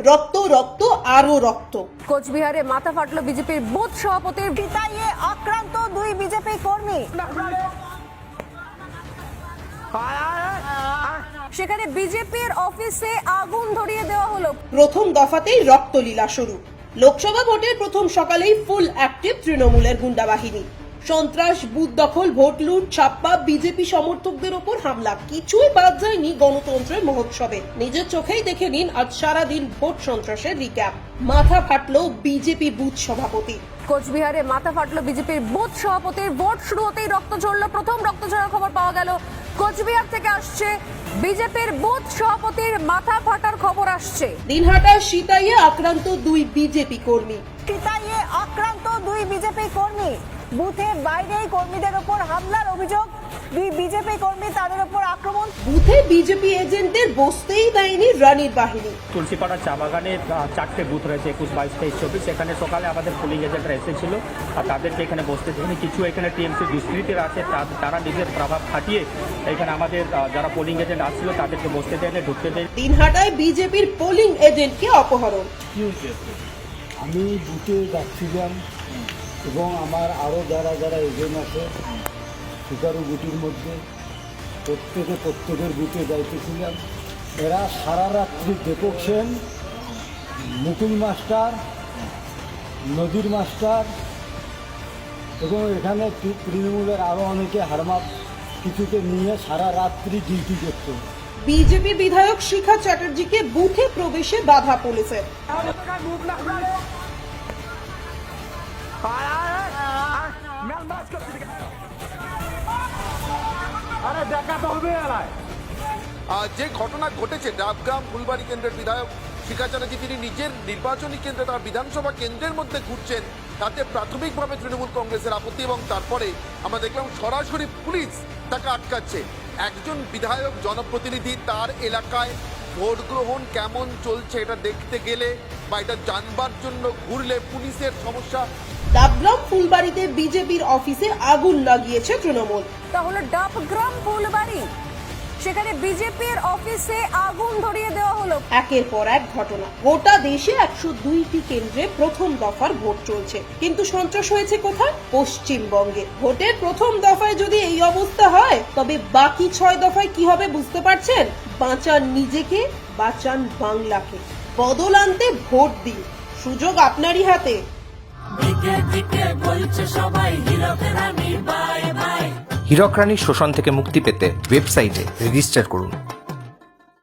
রক্ত রক্ত আরো রক্ত। কোচবিহারে মাথা ফাটল বিজেপির বুথ সভাপতির পিটাইয়ে আক্রান্ত দুই বিজেপি কর্মী। সেখানে বিজেপির অফিসে আগুন ধরিয়ে দেওয়া হলো। প্রথম দফাতেই রক্তলীলা শুরু। লোকসভা ভোটের প্রথম সকালেই ফুল অ্যাক্টিভ তৃণমূলের গুন্ডা বাহিনী। সন্ত্রাস, বুথ দখল, ভোট লুট, ছাপ্পা, বিজেপি সমর্থকদের ওপর হামলা, কিছুই বাদ যায়নি গণতন্ত্রের মহোৎসবে। নিজের চোখেই দেখে নিন আজ সারাদিন ভোট সন্ত্রাসের রিক্যাপ। মাথা ফাটল বিজেপি বুথ সভাপতি। কোচবিহারে মাথা ফাটল বিজেপির বুথ সভাপতির। ভোট শুরু হতেই রক্ত ঝরল। প্রথম রক্ত ঝরার খবর পাওয়া গেল। কোচবিহার থেকে আসছে বিজেপির বুথ সভাপতির মাথা ফাটার খবর আসছে। দিনহাটার সিতাইয়ে আক্রান্ত দুই বিজেপি কর্মী। পিটাইয়ে আক্রান্ত দুই বিজেপি কর্মী। বুথের বাইরেই কর্মীদের ওপর হামলার অভিযোগ। দুই বিজেপি কর্মী, তাদের ওপর আক্রমণ। বুথে বিজেপি এজেন্টদের বসতেই দেয়নি রানীর বাহিনী। তুলসীপাড়া চা বাগানে 4টে বুথ রয়েছে, 21, 22, 23, 24। এখানে সকালে আমাদের পোলিং এজেন্টরা এসেছিল আর তাদেরকে এখানে বসতে দেয়নি। কিছু এখানে টিএমসি দুষ্কৃতীরা আছে, তারা নিজের প্রভাব খাটিয়ে এখানে আমাদের যারা পোলিং এজেন্ট আসছিল তাদেরকে বসতে দেয়নি, ঢুকতে দেয়। দিনহাটায় বিজেপির পোলিং এজেন্টকে অপহরণ। আমি বুথে যাচ্ছিলাম এবং আমার আরও যারা যারা এজেন্ট আছে 11 গুটির মধ্যে প্রত্যেকের বুথে যাইতেছিলাম। এরা সারা রাত্রি দীপক সেন, মুকুল মাস্টার, নদীর মাস্টার এবং এখানে তৃণমূলের আরও অনেকে হারমাত কিছুকে নিয়ে সারা রাত্রি ডিউটি করত। বিজেপি বিধায়ক শিখা চ্যাটার্জিকে বুথে প্রবেশে বাধা পুলিশের। যে ঘটনা ঘটেছে ডাবগ্রাম ফুলবাড়ি কেন্দ্রের বিধায়ক শিখা চ্যাটার্জি তিনি নিজের নির্বাচনী কেন্দ্রে তার বিধানসভা কেন্দ্রের মধ্যে ঘুরছেন, তাতে প্রাথমিকভাবে তৃণমূল কংগ্রেসের আপত্তি এবং তারপরে আমরা দেখলাম সরাসরি পুলিশ তাকে আটকাচ্ছে। একজন বিধায়ক জনপ্রতিনিধি তার এলাকায় ভোট গ্রহণ কেমন চলছে এটা দেখতে গেলে বা এটা জানবার জন্য ঘুরলে পুলিশের সমস্যা। ডাবগ্রাম ফুলবাড়িতে বিজেপির অফিসে আগুন লাগিয়েছে তৃণমূল। তাহলে ডাবগ্রাম ফুলবাড়ি, সেখানে বিজেপির অফিসে আগুন ধরিয়ে দেওয়া হলো। একের পর এক ঘটনা। গোটা দেশে 102টি কেন্দ্রে প্রথম দফার ভোট চলছে, কিন্তু সন্ত্রাস হয়েছে কোথায়? পশ্চিমবঙ্গে। ভোটের প্রথম দফায় যদি এই অবস্থা হয়, তবে বাকি 6 দফায় কি হবে বুঝতে পারছেন? বাঁচান নিজেকে, বাঁচান বাংলাকে। বদল আনতে ভোট দিন, সুযোগ আপনারই হাতে। হীরক রানীর শোষণ থেকে মুক্তি পেতে ওয়েবসাইটে রেজিস্টার করুন।